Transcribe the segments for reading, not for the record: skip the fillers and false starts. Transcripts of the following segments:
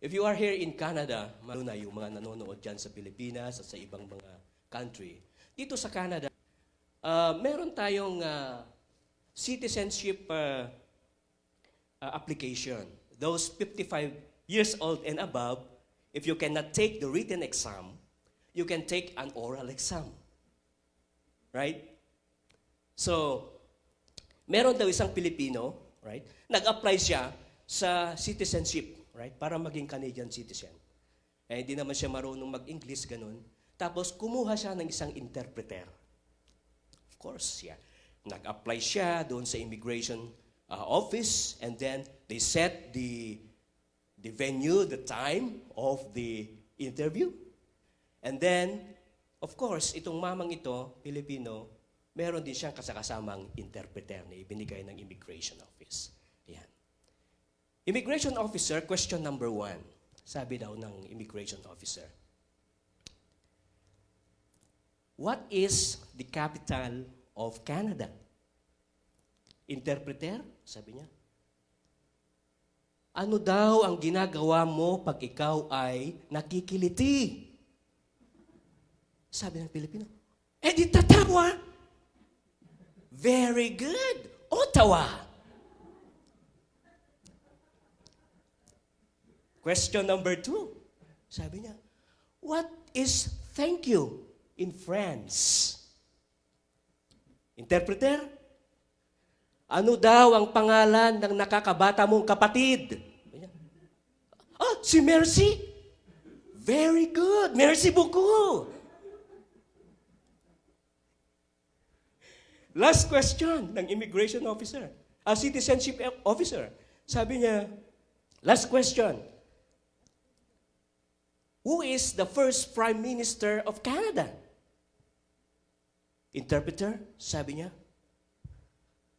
If you are here in Canada, na yung mga nanonood dyan sa Pilipinas at sa ibang mga country, dito sa Canada, meron tayong citizenship application. Those 55 years old and above, if you cannot take the written exam, you can take an oral exam. Right? So, meron daw isang Pilipino, right? Nag-apply siya sa citizenship, right? Para maging Canadian citizen. Eh, hindi naman siya marunong mag-English, ganun. Tapos, kumuha siya ng isang interpreter. Of course, yeah. Nag-apply siya doon sa immigration office, and then they set the venue, the time of the interview. And then, of course, itong mamang ito, Pilipino, meron din siyang kasakasamang interpreter na ibinigay ng immigration office. Yan. Immigration officer, question number 1. Sabi daw ng immigration officer, what is the capital of Canada? Interpreter, sabi niya, ano daw ang ginagawa mo pag ikaw ay nakikiliti? Sabi ng Pilipino, eh di tatawa. Very good. Ottawa. Question number 2. Sabi niya, what is thank you in France? Interpreter, ano daw ang pangalan ng nakakabata mong kapatid? Si Mercy. Very good. Merci beaucoup. Last question ng immigration officer, citizenship officer. Sabi niya, last question, who is the first Prime Minister of Canada? Interpreter, sabi niya,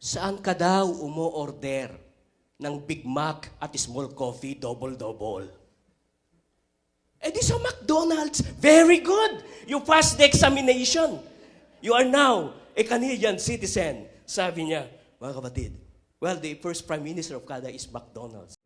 saan ka daw umo-order ng Big Mac at small coffee, double-double? Eh di sa McDonald's. Very good. You passed the examination. You are now a Canadian citizen. Sabi niya, mga kapatid, well, the first Prime Minister of Canada is McDonald's.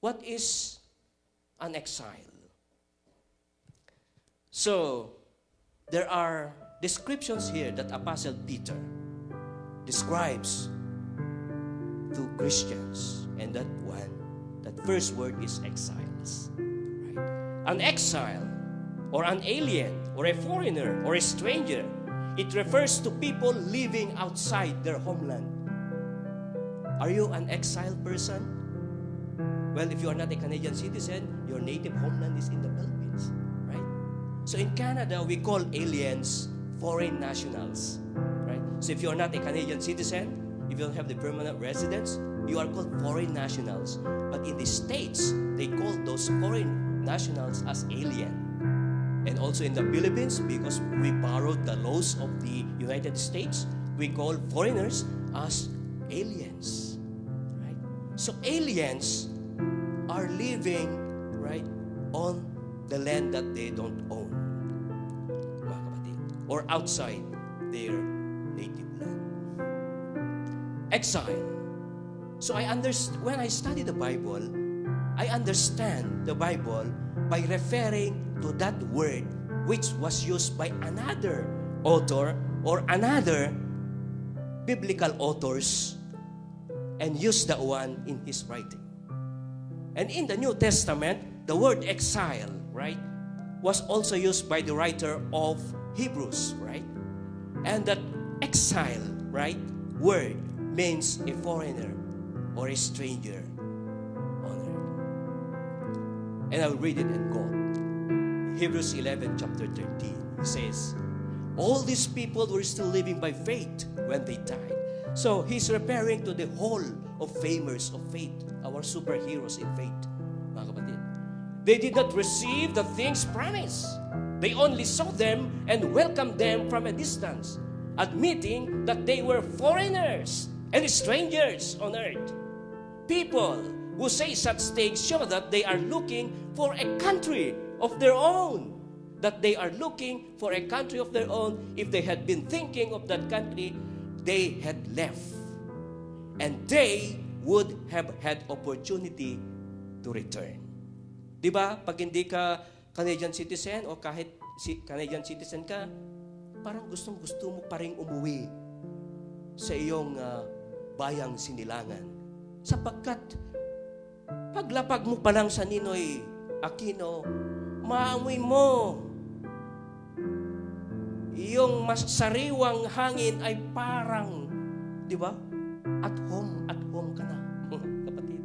What is an exile? So, there are descriptions here that Apostle Peter describes to Christians. And that first word is exiles. Right? An exile, or an alien, or a foreigner, or a stranger, it refers to people living outside their homeland. Are you an exile person? Well, if you are not a Canadian citizen, your native homeland is in the Philippines. Right? So in Canada, we call aliens foreign nationals. So if you are not a Canadian citizen, if you don't have the permanent residence, you are called foreign nationals. But in the States, they call those foreign nationals as alien. And also in the Philippines, because we borrowed the laws of the United States, we call foreigners as aliens. Right? So aliens are living, right, on the land that they don't own, mga kapatid, or outside their native land. Exile. So when I study the Bible, I understand the Bible by referring to that word which was used by another author or another biblical authors and used that one in his writing. And in the New Testament, the word exile, right, was also used by the writer of Hebrews, right? And that exile, right, word means a foreigner or a stranger on earth. And I'll read it in God. Hebrews 11, chapter 13, it says, all these people were still living by faith when they died. So he's referring to the whole of famers of faith, our superheroes in faith, mga kapatid. They did not receive the things promised. They only saw them and welcomed them from a distance, admitting that they were foreigners and strangers on earth. People who say such things show that they are looking for a country of their own. That they are looking for a country of their own. If they had been thinking of that country, they had left. And they would have had opportunity to return. Diba? Pag hindi ka Canadian citizen o kahit Canadian citizen ka, parang gustong-gusto mo pa rin umuwi sa iyong bayang sinilangan. Sapagkat paglapag mo pa lang sa Ninoy Aquino, maamoy mo yung mas sariwang hangin ay parang, di ba? At home ka na, kapatid.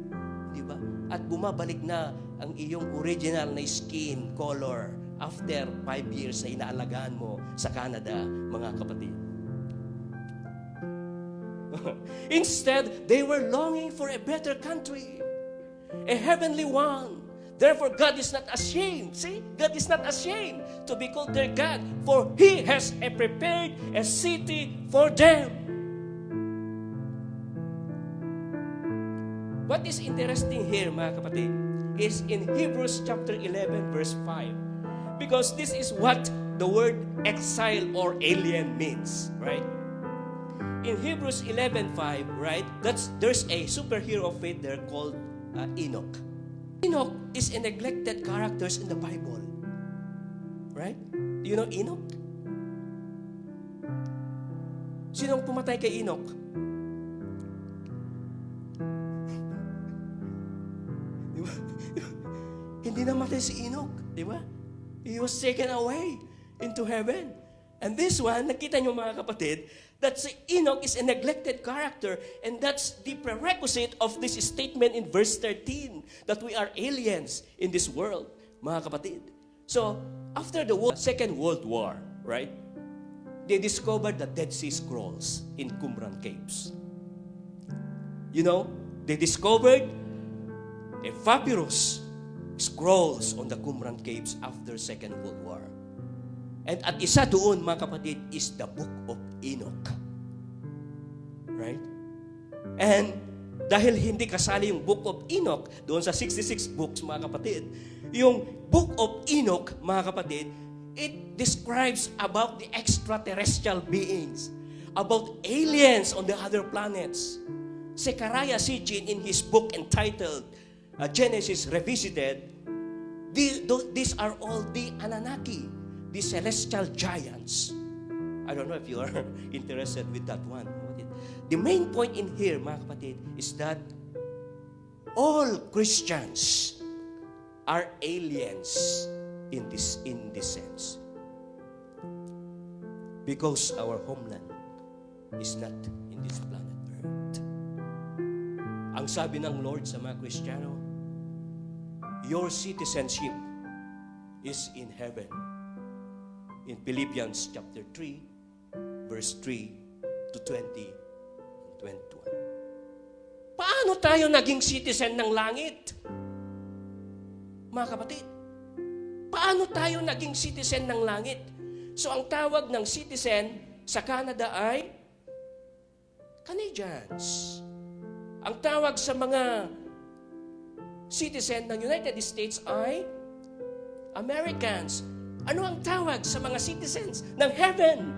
Di ba? At bumabalik na ang iyong original na skin color after 5 years na inaalagaan mo sa Canada, mga kapatid. Instead, they were longing for a better country, a heavenly one. Therefore, God is not ashamed. See? God is not ashamed to be called their God, for He has prepared a city for them. What is interesting here, mga kapatid, is in Hebrews chapter 11, verse 5. Because this is what the word exile or alien means, right? In Hebrews 11:5, right? There's a superhero of faith there called Enoch. Enoch is a neglected characters in the Bible, right? Do you know Enoch? Sinong pumatay kay Enoch? Di ba? Hindi namatay si Enoch, di ba? He was taken away into heaven. And this one, nakita nyo mga kapatid, that si Enoch is a neglected character, and that's the prerequisite of this statement in verse 13, that we are aliens in this world, mga kapatid. So, after the Second World War, right, they discovered the Dead Sea Scrolls in Qumran caves. You know, they discovered a papyrus scrolls on the Qumran caves after Second World War. And at isa doon, mga kapatid, is the Book of Enoch. Right? And dahil hindi kasali yung Book of Enoch doon sa 66 books, mga kapatid, yung Book of Enoch, mga kapatid, it describes about the extraterrestrial beings, about aliens on the other planets. Zechariah Sitchin, in his book entitled Genesis Revisited, these are all the Anunnaki, the celestial giants. I don't know if you are interested with that one. The main point in here, mga kapatid, is that all Christians are aliens in this sense. Because our homeland is not in this planet Earth. Ang sabi ng Lord sa mga Kristiyano, your citizenship is in heaven. In Philippians chapter 3, verse 3 to 20 and 21. Paano tayo naging citizen ng langit? Mga kapatid, paano tayo naging citizen ng langit? So ang tawag ng citizen sa Canada ay Canadians. Ang tawag sa mga citizen ng United States ay Americans. Ano ang tawag sa mga citizens ng heaven?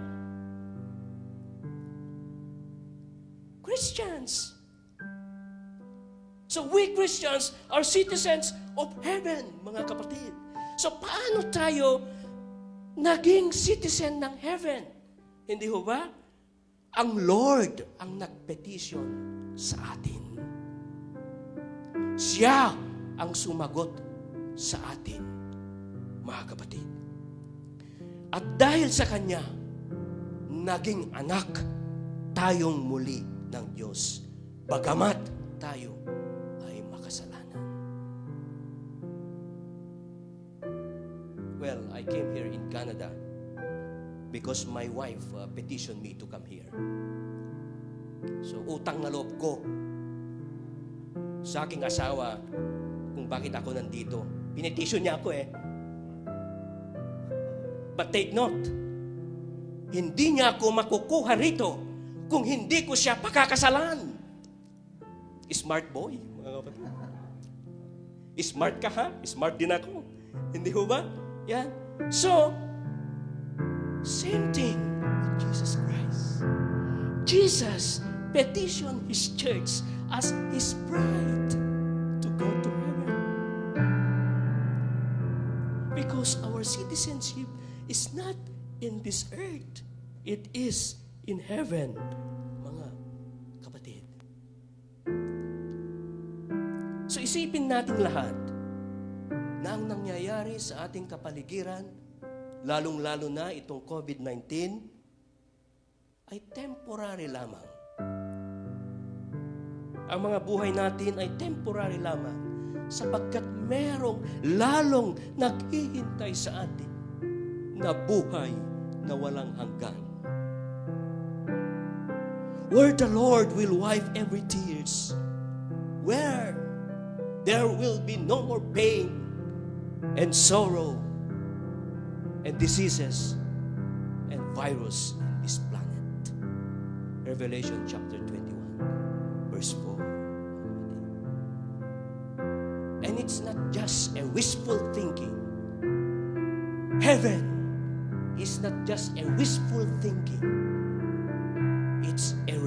Christians. So we Christians are citizens of heaven, mga kapatid. So paano tayo naging citizen ng heaven? Hindi ho ba? Ang Lord ang nagpetition sa atin. Siya ang sumagot sa atin, mga kapatid. At dahil sa Kanya, naging anak tayong muli ng Diyos, bagamat tayo ay makasalanan. Well, I came here in Canada because my wife petitioned me to come here. So, utang na loob ko sa aking asawa kung bakit ako nandito. Pinetition niya ako eh. But take note, hindi niya ako makukuha rito kung hindi ko siya pakakasalan. Smart boy, mga kapatid. Smart ka ha? Smart din ako. Hindi ho ba? Yan. So, same thing with Jesus Christ. Jesus petitioned His church as His bride to go to heaven. Because our citizenship is not in this earth. It is in heaven, mga kapatid. So isipin natin lahat na ang nangyayari sa ating kapaligiran, lalong-lalo na itong COVID-19, ay temporary lamang. Ang mga buhay natin ay temporary lamang sapagkat merong lalong naghihintay sa atin na buhay na walang hanggan. Where the Lord will wipe every tears, where there will be no more pain and sorrow and diseases and virus in this planet. Revelation chapter 21, verse 4. And it's not just a wishful thinking. Heaven is not just a wishful thinking. It's a